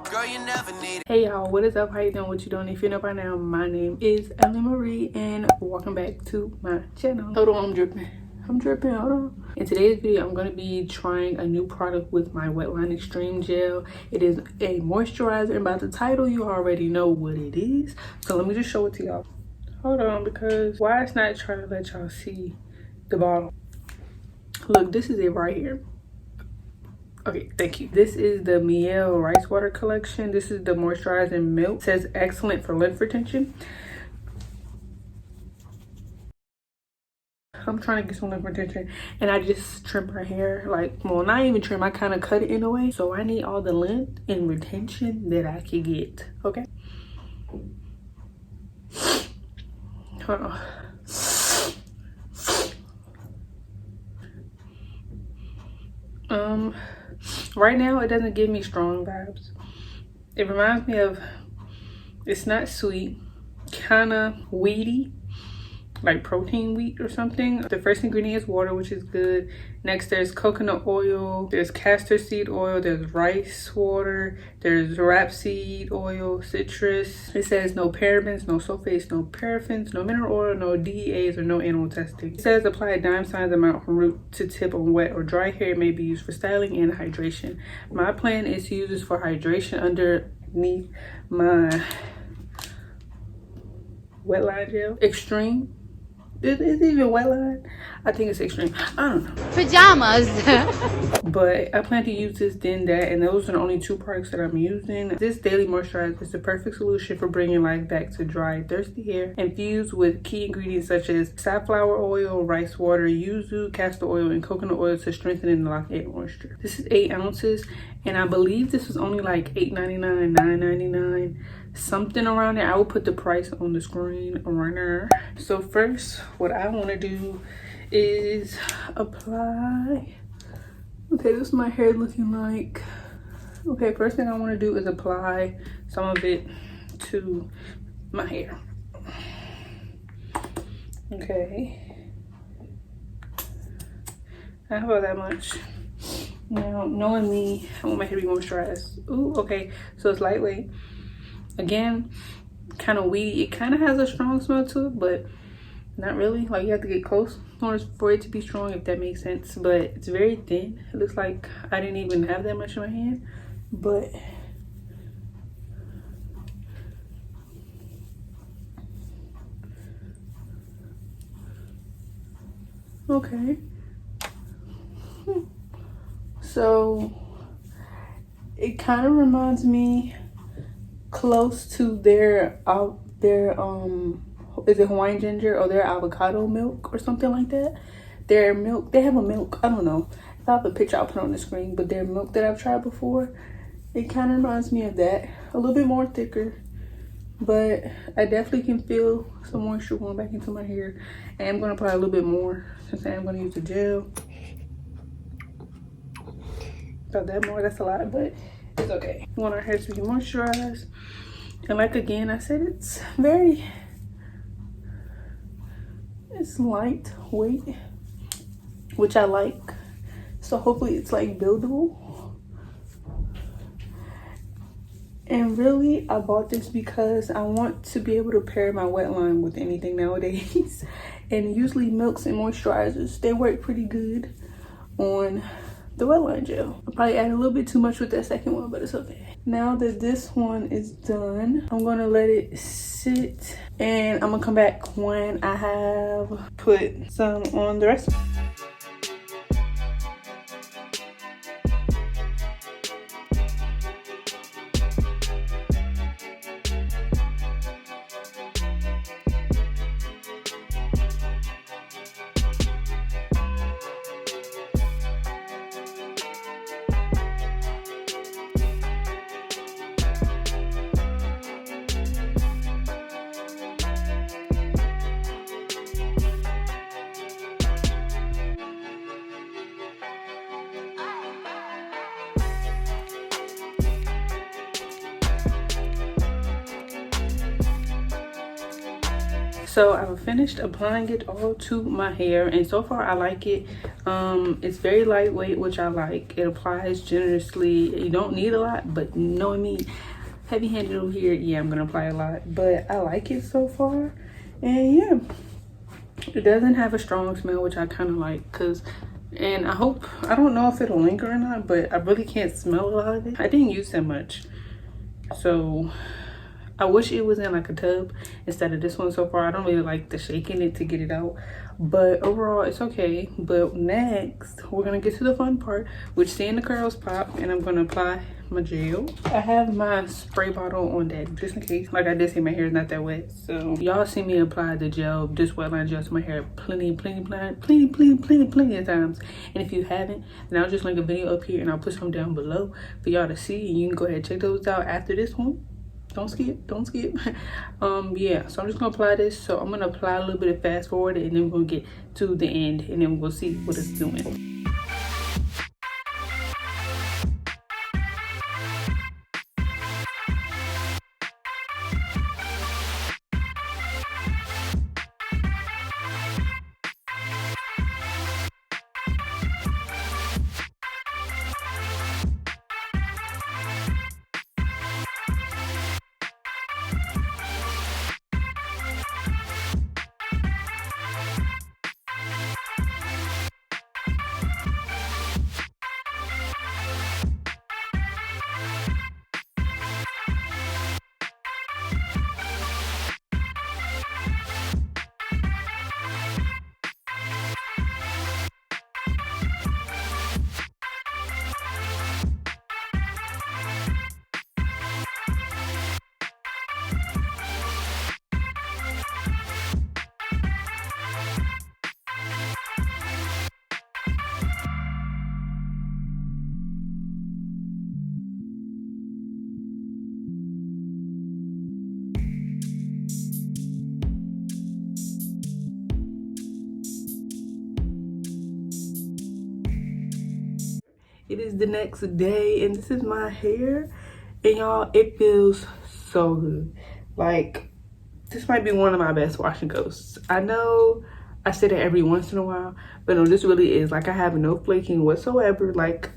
Girl, you never need it. Hey y'all, what is up? How you doing? What you doing? If you know by now, my name is Ellen Marie and welcome back to my channel. Hold on, I'm dripping. Hold on. In today's video, I'm going to be trying a new product with my Wetline Xtreme gel. It is a moisturizer, and by the title, you already know what it is. So let me just show it to y'all. Hold on, because why it's not trying to let y'all see the bottle. Look, this is it right here. Okay, thank you. This is the Mielle Rice Water Collection. This is the moisturizing milk. It says excellent for length retention. I'm trying to get some length retention, and I just trimmed her hair. Like, well, not even trim, I kind of cut it in a way. So I need all the length and retention that I can get. Okay. Hold on. Right now it doesn't give me strong vibes. It reminds me of, it's not sweet, kind of weedy, like protein wheat or something. The first ingredient is water, which is good. Next, there's coconut oil, there's castor seed oil, there's rice water, there's rapeseed oil, citrus. It says no parabens, no sulfates, no paraffins, no mineral oil, no DEAs, or no animal testing. It says apply a dime size amount from root to tip on wet or dry hair. It may be used for styling and hydration. My plan is to use this for hydration underneath my Wetline gel. Xtreme. Is it even Wetline? I think it's Xtreme. I don't know. Pajamas. But I plan to use this, then that, and those are the only two products that I'm using. This daily moisturizer is the perfect solution for bringing life back to dry, thirsty hair, infused with key ingredients such as safflower oil, rice water, yuzu, castor oil, and coconut oil to strengthen and lock in moisture. This is 8 ounces, and I believe this was only like $8.99, $9.99, something around there. I will put the price on the screen right now. So first, what I want to do is apply. Okay, this is my hair looking like. Okay, first thing I want to do is apply some of it to my hair. Okay, I have about that much. Now, knowing me, I want my hair to be moisturized. Ooh, okay, so it's lightweight. Again, kind of weedy. It kind of has a strong smell to it, but not really. Like, you have to get close for it to be strong, if that makes sense. But it's very thin. It looks like I didn't even have that much in my hand, but okay. So it kind of reminds me close to their is it Hawaiian ginger or their avocado milk or something like that. Their milk, they have a milk, I don't know if I have a picture, I'll put it on the screen, but their milk that I've tried before, it kind of reminds me of that. A little bit more thicker, but I definitely can feel some moisture going back into my hair. And I'm going to apply a little bit more since I am going to use the gel. Not that more, that's a lot, but it's okay. We want our hair to be moisturized. And like again, I said, it's lightweight, which I like. So hopefully it's like buildable. And really, I bought this because I want to be able to pair my Wetline with anything nowadays. And usually milks and moisturizers, they work pretty good on the Wetline gel. I probably added a little bit too much with that second one, but it's okay. Now that this one is done, I'm gonna let it sit, and I'm gonna come back when I have put some on the rest. So I've finished applying it all to my hair, and so far I like it. It's very lightweight, which I like. It applies generously. You don't need a lot, but knowing me, heavy-handed over here, yeah, I'm gonna apply a lot, but I like it so far. And yeah, it doesn't have a strong smell, which I kind of like, and I don't know if it'll linger or not, but I really can't smell a lot of it. I didn't use that much, so I wish it was in like a tub instead of this one. So far I don't really like the shaking it to get it out, but overall it's okay. But next we're gonna get to the fun part, which seeing the curls pop, and I'm gonna apply my gel. I have my spray bottle on deck just in case. Like I did say, my hair is not that wet, so y'all see me apply the gel, this wetline gel, to my hair plenty of times. And if you haven't, then I'll just link a video up here and I'll put some down below for y'all to see, and you can go ahead and check those out after this one. Don't skip. Yeah, so I'm just gonna apply this. So I'm gonna apply a little bit of fast forward, and then we're gonna get to the end, and then we'll see what it's doing. It is the next day, and this is my hair, and y'all, it feels so good. Like, this might be one of my best washing ghosts. I know I say that every once in a while, but no, this really is. Like, I have no flaking whatsoever. Like,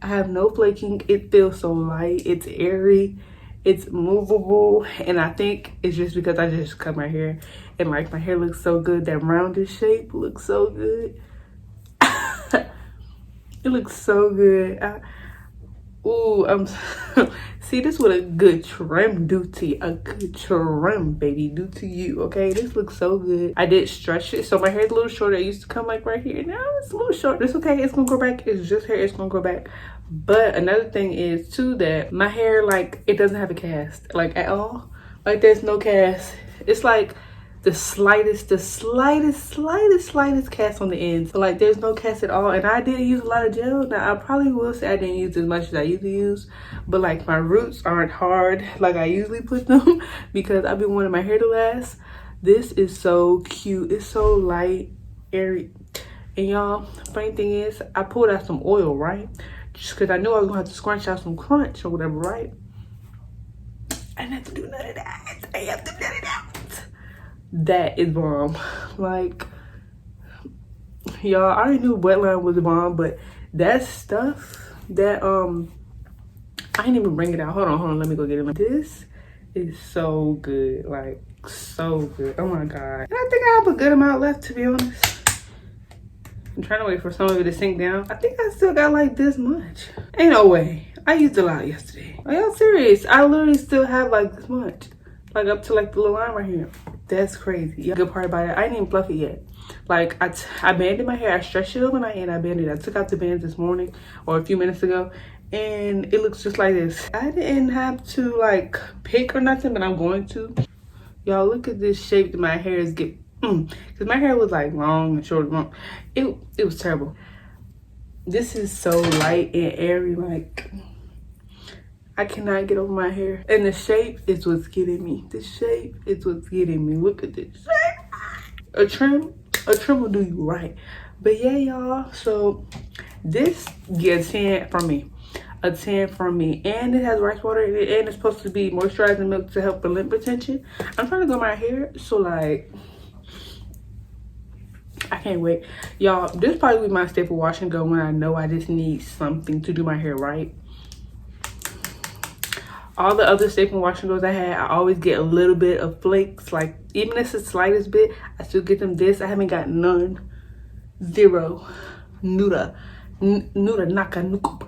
I have no flaking. It feels so light. It's airy. It's movable, and I think it's just because I just cut my hair, and like my hair looks so good. That rounded shape looks so good. It looks so good. See, this what a good trim do to you. A good trim, baby, do to you. Okay, this looks so good. I did stretch it, so my hair's a little shorter. It used to come like right here. Now it's a little short. It's okay. It's gonna grow back. It's just hair. It's gonna grow back. But another thing is too that my hair, like, it doesn't have a cast, like, at all. Like, there's no cast. It's like the slightest cast on the end. So like, there's no cast at all. And I did use a lot of gel. Now I probably will say I didn't use as much as I usually use, but like my roots aren't hard like I usually put them because I've been wanting my hair to last. This is so cute. It's so light, airy. And y'all, funny thing is, I pulled out some oil, right? Just because I knew I was gonna have to scrunch out some crunch or whatever, right? I didn't have to do none of that. I have to blend it out. That is bomb. Like, y'all, I already knew wetline was bomb, but that stuff that I didn't even bring it out. Hold on, let me go get it. This is so good, like, so good. Oh my god. And I think I have a good amount left, to be honest. I'm trying to wait for some of it to sink down. I think I still got like this much. Ain't no way. I used a lot yesterday. Are y'all serious? I literally still have like this much, like up to like the little line right here. That's crazy. Yeah. Good part about it, I didn't even fluff it yet. Like, I banded my hair. I stretched it overnight and I banded it. I took out the bands this morning or a few minutes ago, and it looks just like this. I didn't have to like pick or nothing, but I'm going to. Y'all, look at this shape that my hair is getting. Because my hair was like long and short and long. It was terrible. This is so light and airy. Like, I cannot get over my hair. And the shape is what's getting me. The shape is what's getting me. Look at this shape. A trim will do you right. But yeah, y'all. So this gets 10 from me. A 10 from me. And it has rice water in it. And it's supposed to be moisturizing milk to help with lint retention. I'm trying to grow my hair. So like, I can't wait. Y'all, this probably be my staple wash and go when I know I just need something to do my hair right. All the other staple wash and goes I had, I always get a little bit of flakes. Like, even if it's the slightest bit, I still get them. This, I haven't got none. Zero. Nuda. Nuda, naka, nuka.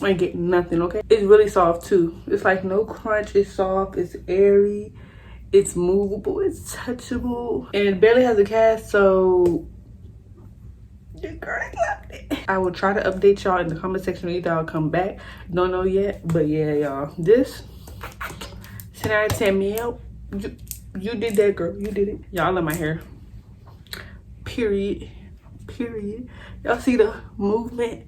I ain't getting nothing, okay? It's really soft, too. It's like no crunch. It's soft. It's airy. It's movable. It's touchable. And it barely has a cast, so... I will try to update y'all in the comment section. Either I'll come back, don't know yet, but yeah, y'all, this 10 out of 10. Mielle, you did that, girl. You did it. Y'all love my hair, period. Y'all see the movement,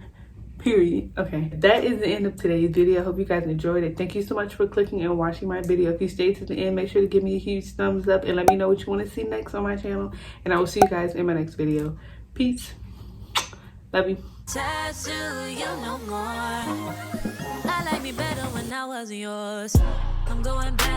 period. Okay, that is the end of today's video. I hope you guys enjoyed it. Thank you so much for clicking and watching my video. If you stayed to the end, make sure to give me a huge thumbs up and let me know what you want to see next on my channel, and I will see you guys in my next video. Peace. Love you. Tattoo you no more. I like me better when I was yours. I'm going back.